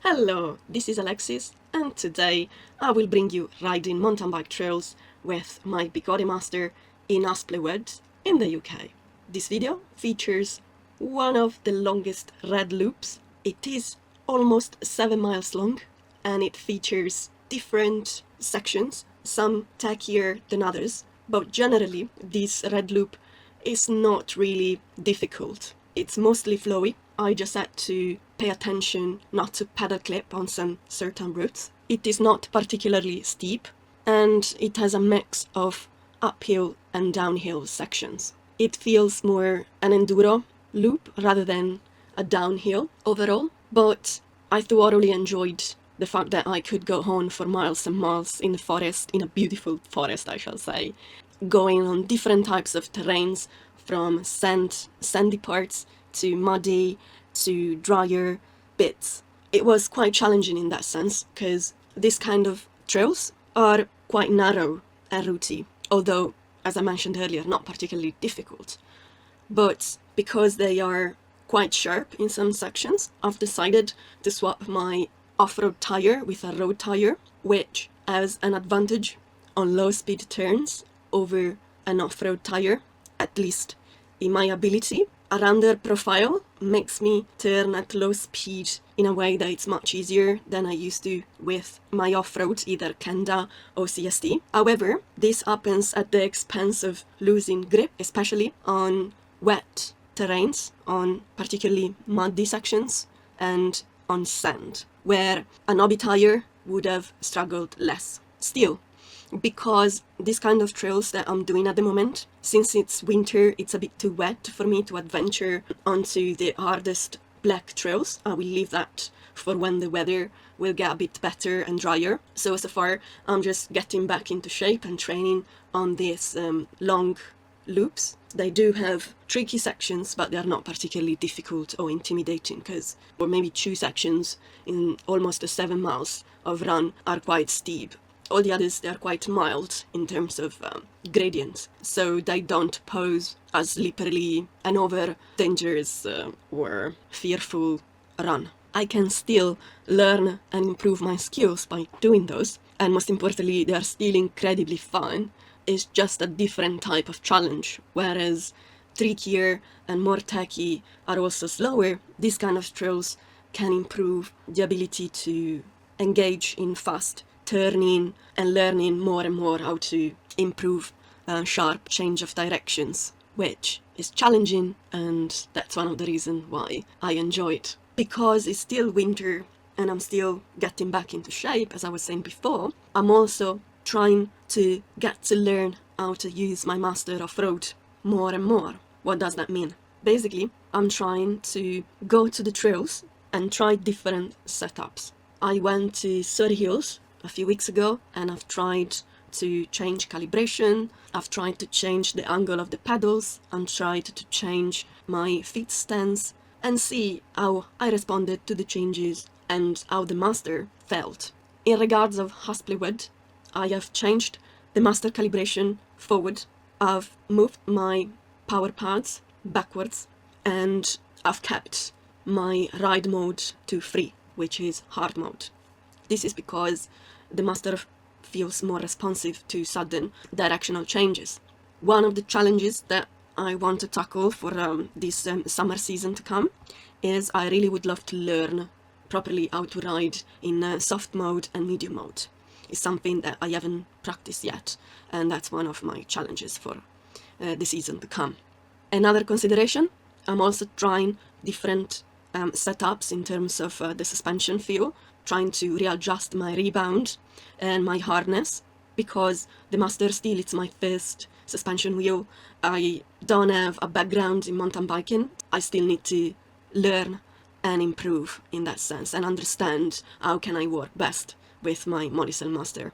Hello, this is Alexis, and today I will bring you riding mountain bike trails with my begode master in Aspley Heath in the UK. This video features one of the longest red loops. It is almost 7 miles long, and it features different sections, some tackier than others, but generally this red loop is not really difficult. It's mostly flowy. I just had to pay attention not to pedal clip on some certain routes. It is not particularly steep, and it has a mix of uphill and downhill sections. It feels more an enduro loop rather than a downhill overall, but I thoroughly enjoyed the fact that I could go on for miles and miles in the forest, in a beautiful forest I shall say, going on different types of terrains, from sandy parts to muddy to drier bits. It was quite challenging in that sense, because this kind of trails are quite narrow and rooty, although, as I mentioned earlier, not particularly difficult. But because they are quite sharp in some sections, I've decided to swap my off-road tire with a road tire, which has an advantage on low-speed turns over an off-road tire, at least in my ability. A rounder profile makes me turn at low speed in a way that it's much easier than I used to with my off-road, either Kenda or CST. However, this happens at the expense of losing grip, especially on wet terrains, on particularly muddy sections, and on sand, where an hobby tire would have struggled less. Still, because this kind of trails that I'm doing at the moment, since it's winter, it's a bit too wet for me to adventure onto the hardest black trails. I will leave that for when the weather will get a bit better and drier. So far, I'm just getting back into shape and training on these long loops. They do have tricky sections, but they are not particularly difficult or intimidating, because, or maybe 2 sections in almost the 7 miles of run are quite steep. All the others, they are quite mild in terms of gradients, so they don't pose as slippery and over dangerous or fearful run. I can still learn and improve my skills by doing those, and most importantly, they are still incredibly fun. It's just a different type of challenge, whereas trickier and more tacky are also slower. These kind of trails can improve the ability to engage in fast turning and learning more and more how to improve sharp change of directions, which is challenging, and that's one of the reasons why I enjoy it. Because it's still winter and I'm still getting back into shape, as I was saying before, I'm also trying to get to learn how to use my master off-road more and more. What does that mean? Basically, I'm trying to go to the trails and try different setups. I went to Surrey Hills a few weeks ago, and I've tried to change calibration, I've tried to change the angle of the pedals, and tried to change my feet stance and see how I responded to the changes and how the master felt. In regards of Aspley Heath, I have changed the master calibration forward, I've moved my power pads backwards, and I've kept my ride mode to free, which is hard mode. This is because the master feels more responsive to sudden directional changes. One of the challenges that I want to tackle for this summer season to come is I really would love to learn properly how to ride in soft mode and medium mode. It's something that I haven't practiced yet, and that's one of my challenges for the season to come. Another consideration, I'm also trying different setups in terms of the suspension feel, trying to readjust my rebound and my harness, because the master still, it's my first suspension wheel. I don't have a background in mountain biking. I still need to learn and improve in that sense and understand how can I work best with my Molicel master.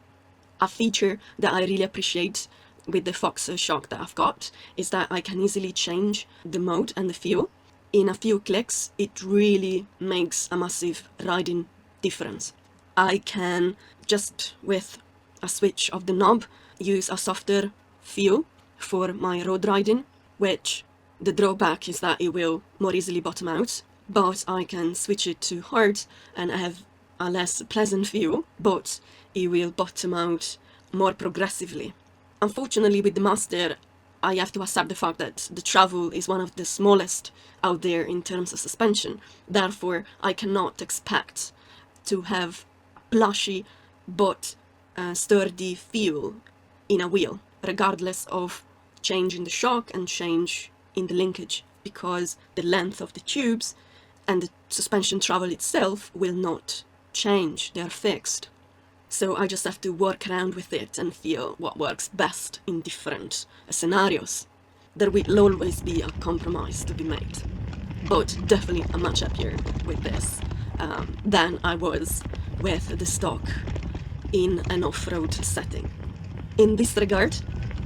A feature that I really appreciate with the Fox shock that I've got is that I can easily change the mode and the feel. In a few clicks, it really makes a massive riding difference. I can, just with a switch of the knob, use a softer feel for my road riding, which the drawback is that it will more easily bottom out, but I can switch it to hard and I have a less pleasant view, but it will bottom out more progressively. Unfortunately, with the Master, I have to accept the fact that the travel is one of the smallest out there in terms of suspension. Therefore, I cannot expect to have plushy but sturdy feel in a wheel, regardless of change in the shock and change in the linkage, because the length of the tubes and the suspension travel itself will not change, they are fixed. So I just have to work around with it and feel what works best in different scenarios. There will always be a compromise to be made, but definitely I'm much happier with this than I was with the stock in an off-road setting. In this regard,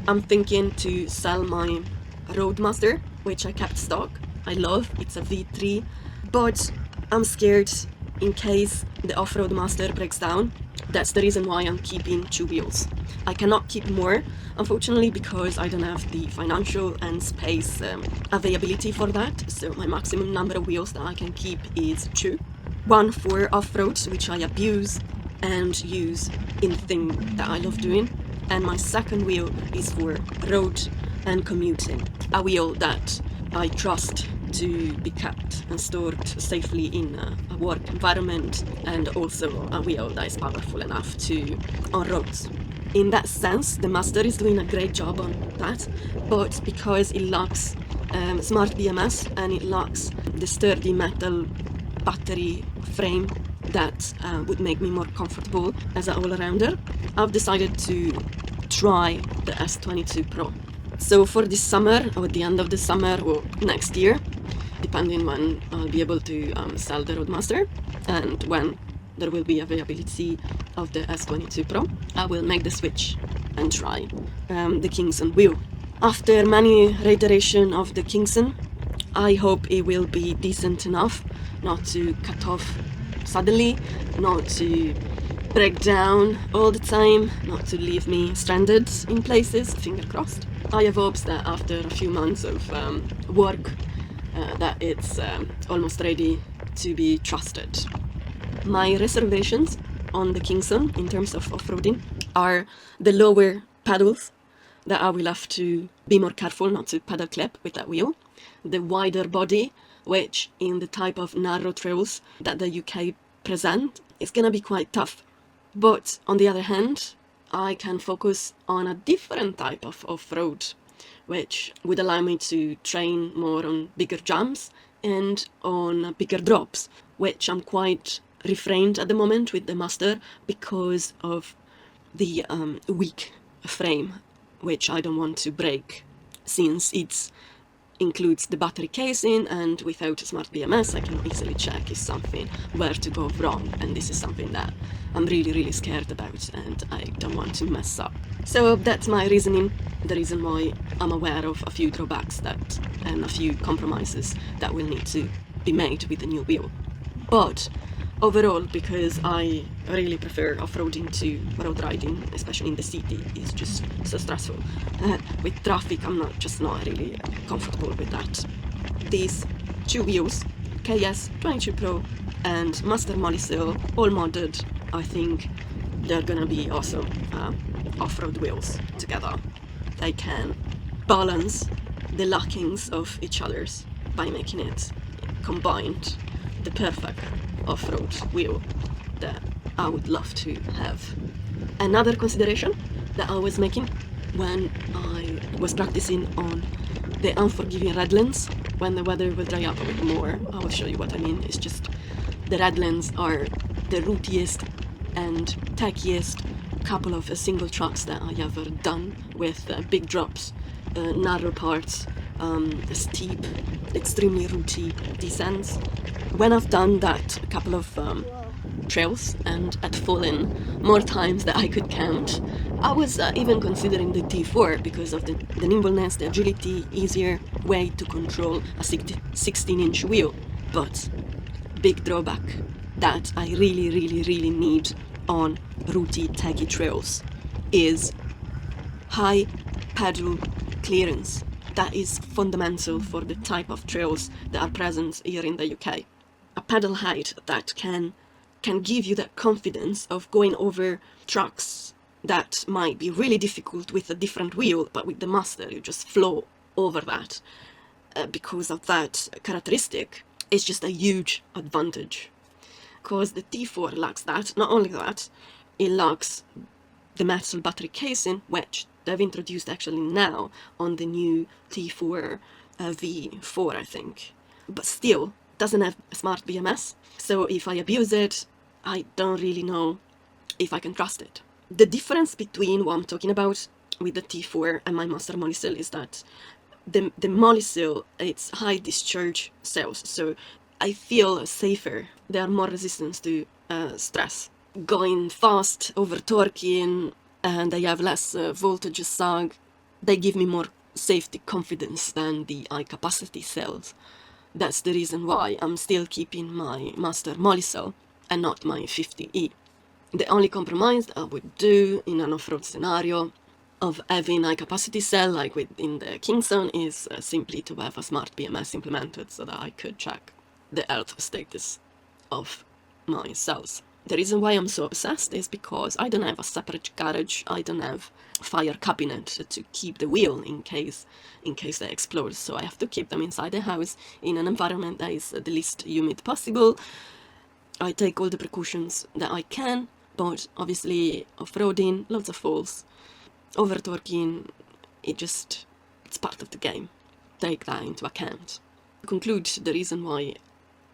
I'm thinking to sell my Roadmaster, which I kept stock. I love, it's a V3, but I'm scared in case the off-road Master breaks down. That's the reason why I'm keeping 2 wheels. I cannot keep more, unfortunately, because I don't have the financial and space availability for that. So my maximum number of wheels that I can keep is 2. One for off-road, which I abuse and use in the thing that I love doing. And my second wheel is for road and commuting. A wheel that I trust to be kept and stored safely in a work environment, and also a wheel that is powerful enough to on roads. In that sense, the Master is doing a great job on that, but because it lacks smart BMS and it lacks the sturdy metal battery frame that would make me more comfortable as an all-rounder, I've decided to try the S22 Pro. So for this summer, or at the end of the summer, or next year, depending when I'll be able to sell the Roadmaster and when there will be availability of the S22 Pro, I will make the switch and try the Kingston wheel. After many reiteration of the Kingston, I hope it will be decent enough not to cut off suddenly, not to break down all the time, not to leave me stranded in places, finger crossed. I have hopes that after a few months of work that it's almost ready to be trusted. My reservations on the Kingston in terms of off-roading are the lower pedals, that I will have to be more careful not to pedal clip with that wheel, the wider body, which in the type of narrow trails that the UK present is gonna be quite tough. But on the other hand, I can focus on a different type of off-road, which would allow me to train more on bigger jumps and on bigger drops, which I'm quite refrained at the moment with the Master because of the weak frame, which I don't want to break, since it includes the battery casing, and without a smart BMS I can easily check if something were to go wrong, and this is something that I'm really scared about and I don't want to mess up. So that's my reasoning, the reason why I'm aware of a few drawbacks that and a few compromises that will need to be made with the new wheel. But overall, because I really prefer off-roading to road riding, especially in the city, it's just so stressful. With traffic, I'm just not really comfortable with that. These 2 wheels, KS22 Pro and Master Molicil, all modded, I think they're gonna be awesome off-road wheels together. They can balance the lackings of each other's by making it combined the perfect off-road wheel that I would love to have. Another consideration that I was making when I was practicing on the unforgiving redlands, when the weather will dry up a bit more, I will show you what I mean. It's just the redlands are the rootiest and tackiest couple of single tracks that I ever done, with big drops, narrow parts, steep, extremely rooty descents. When I've done that a couple of trails and had fallen more times than I could count, I was even considering the T4 because of the nimbleness, the agility, easier way to control a 16-inch wheel. But big drawback that I really need on rooty, tacky trails is high pedal clearance. That is fundamental for the type of trails that are present here in the UK. A pedal height that can can give you that confidence of going over tracks that might be really difficult with a different wheel, but with the Master you just flow over that. Because of that characteristic, it's just a huge advantage. Because the T4 lacks that. Not only that, it lacks the metal battery casing, which they've introduced actually now on the new T4 V4, I think. But still, doesn't have a smart BMS. So if I abuse it, I don't really know if I can trust it. The difference between what I'm talking about with the T4 and my Master Molicel is that the Molicel, it's high discharge cells, so I feel safer. They are more resistant to stress. Going fast, over torquing, and they have less voltage sag. They give me more safety confidence than the high capacity cells. That's the reason why I'm still keeping my Master Molicel and not my 50E. The only compromise that I would do in an off-road scenario of having high capacity cell like within the Kingston is simply to have a smart BMS implemented so that I could check the health status of my cells. The reason why I'm so obsessed is because I don't have a separate garage, I don't have a fire cabinet to keep the wheel in case they explode, so I have to keep them inside the house in an environment that is the least humid possible. I take all the precautions that I can, but obviously off-roading, lots of falls, over-torquing, it's part of the game. Take that into account. To conclude, the reason why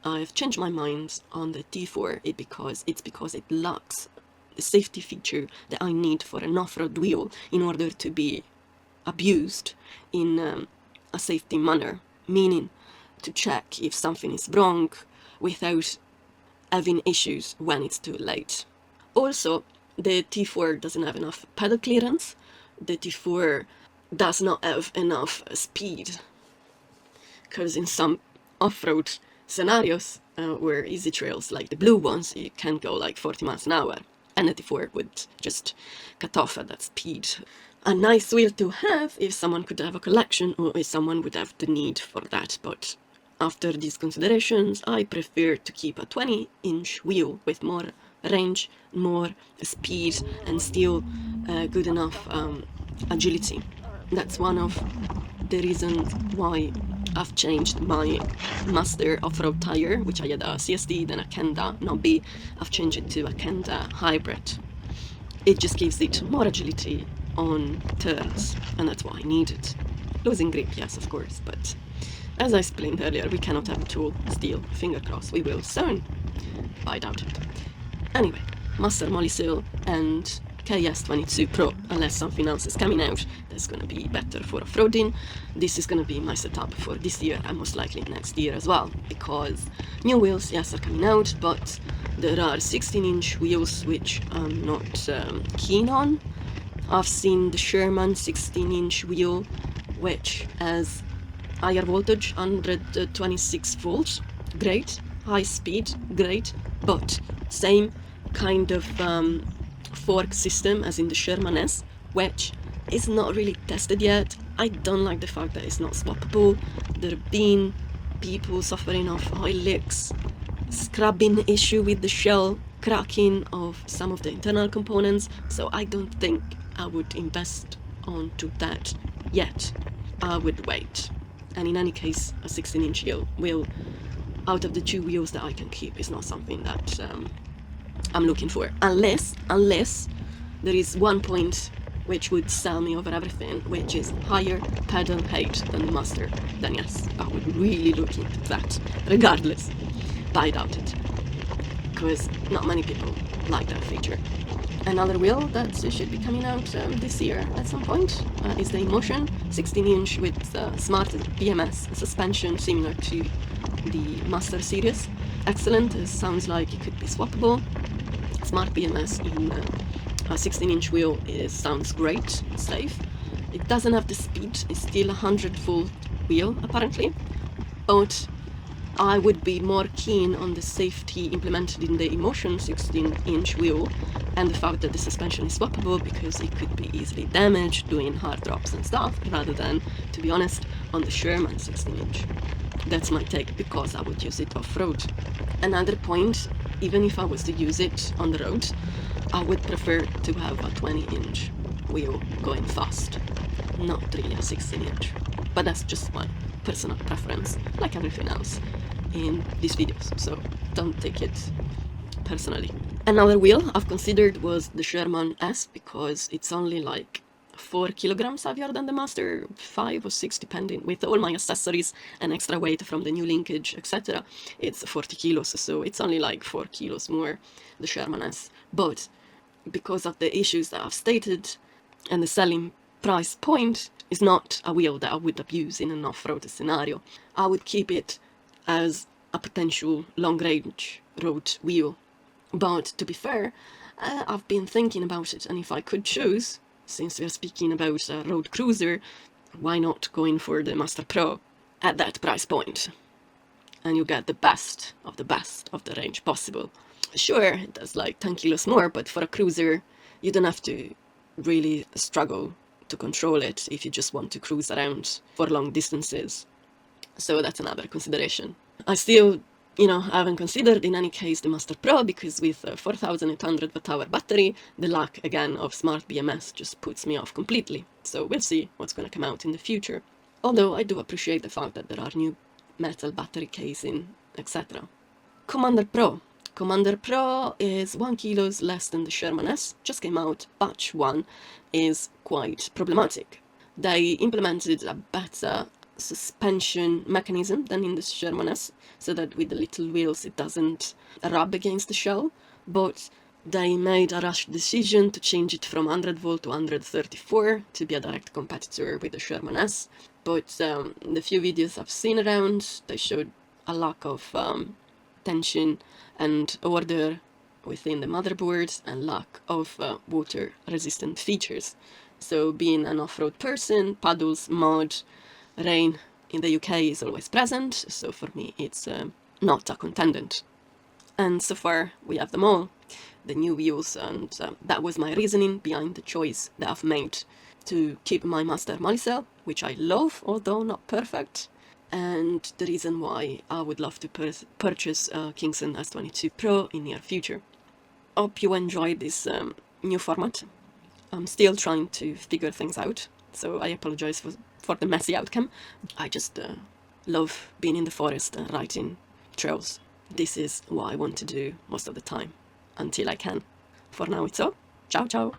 I've changed my mind on the T4 is because it lacks the safety feature that I need for an off-road wheel in order to be abused in a safety manner, meaning to check if something is wrong without having issues when it's too late. Also, the T4 doesn't have enough pedal clearance. The T4 does not have enough speed, because in some off-road scenarios where easy trails like the blue ones, you can go like 40 miles an hour, and the T4 would just cut off at that speed. A nice wheel to have if someone could have a collection or if someone would have the need for that, but after these considerations I prefer to keep a 20-inch wheel with more range, more speed, and still good enough agility. That's one of the reasons why I've changed my Master off-road tire, which I had a CSD, then a Kenda Nobby. I've changed it to a Kenda Hybrid. It just gives it more agility on turns, and that's what I needed. Losing grip, yes, of course, but as I explained earlier, we cannot have a tool. Still, finger crossed, we will soon. I doubt it. Anyway, Master Molicel and S22 Pro, unless something else is coming out that's gonna be better for off-roading. This is gonna be my setup for this year and most likely next year as well, because new wheels, yes, are coming out, but there are 16-inch wheels which I'm not keen on. I've seen the Sherman 16-inch wheel, which has higher voltage, 126 volts, great, high speed, great, but same kind of fork system as in the Sherman S, which is not really tested yet. I don't like the fact that it's not swappable. There have been people suffering of oil leaks, scrubbing issue with the shell, cracking of some of the internal components, so I don't think I would invest onto that yet. I would wait. And in any case, a 16-inch wheel out of the two wheels that I can keep is not something that I'm looking for, unless there is one point which would sell me over everything, which is higher pedal height than the Master. Then yes, I would really look into that, regardless. But I doubt it, because not many people like that feature. Another wheel that should be coming out this year at some point is the Emotion 16-inch with smart BMS suspension similar to the Master series. Excellent, it sounds like it could be swappable. Smart BMS in a 16-inch wheel sounds great, safe. It doesn't have the speed, it's still a 100-volt wheel apparently, but I would be more keen on the safety implemented in the Emotion 16-inch wheel and the fact that the suspension is swappable, because it could be easily damaged doing hard drops and stuff, rather than, to be honest, on the Sherman 16-inch. That's my take, because I would use it off-road. Another point even if I was to use it on the road, I would prefer to have a 20-inch wheel going fast, not really a 16-inch. But that's just my personal preference, like everything else in these videos, so don't take it personally. Another wheel I've considered was the Sherman S, because it's only like 4 kilograms heavier than the Master, 5 or 6 depending, with all my accessories and extra weight from the new linkage, etc. It's 40 kilos, so it's only like 4 kilos more, the Sherman S. But because of the issues that I've stated, and the selling price point is not a wheel that I would abuse in an off-road scenario, I would keep it as a potential long-range road wheel. But to be fair, I've been thinking about it, and if I could choose, since we're speaking about a road cruiser, why not going for the Master Pro at that price point? And you get the best of the range possible. Sure, it does like 10 kilos more, but for a cruiser, you don't have to really struggle to control it if you just want to cruise around for long distances. So that's another consideration. I still, I haven't considered in any case the Master Pro, because with a 4800 watt-hour battery, the lack again of smart BMS just puts me off completely. So we'll see what's going to come out in the future. Although I do appreciate the fact that there are new metal battery casing, etc. Commander Pro. Commander Pro is 1 kilo less than the Sherman S, just came out. Batch 1 is quite problematic. They implemented a better suspension mechanism than in the Sherman S, so that with the little wheels it doesn't rub against the shell, but they made a rash decision to change it from 100 volt to 134 to be a direct competitor with the Sherman S. But the few videos I've seen around, they showed a lack of tension and order within the motherboard and lack of water resistant features. So being an off-road person, puddles, mud, rain in the UK is always present, so for me it's not a contendant. And so far we have them all, the new wheels, and that was my reasoning behind the choice that I've made to keep my Master Molicel, which I love, although not perfect, and the reason why I would love to purchase Kingston S22 Pro in near future. Hope you enjoyed this new format. I'm still trying to figure things out, so I apologize for the messy outcome. I just love being in the forest and riding trails. This is what I want to do most of the time, until I can. For now it's all. Ciao ciao!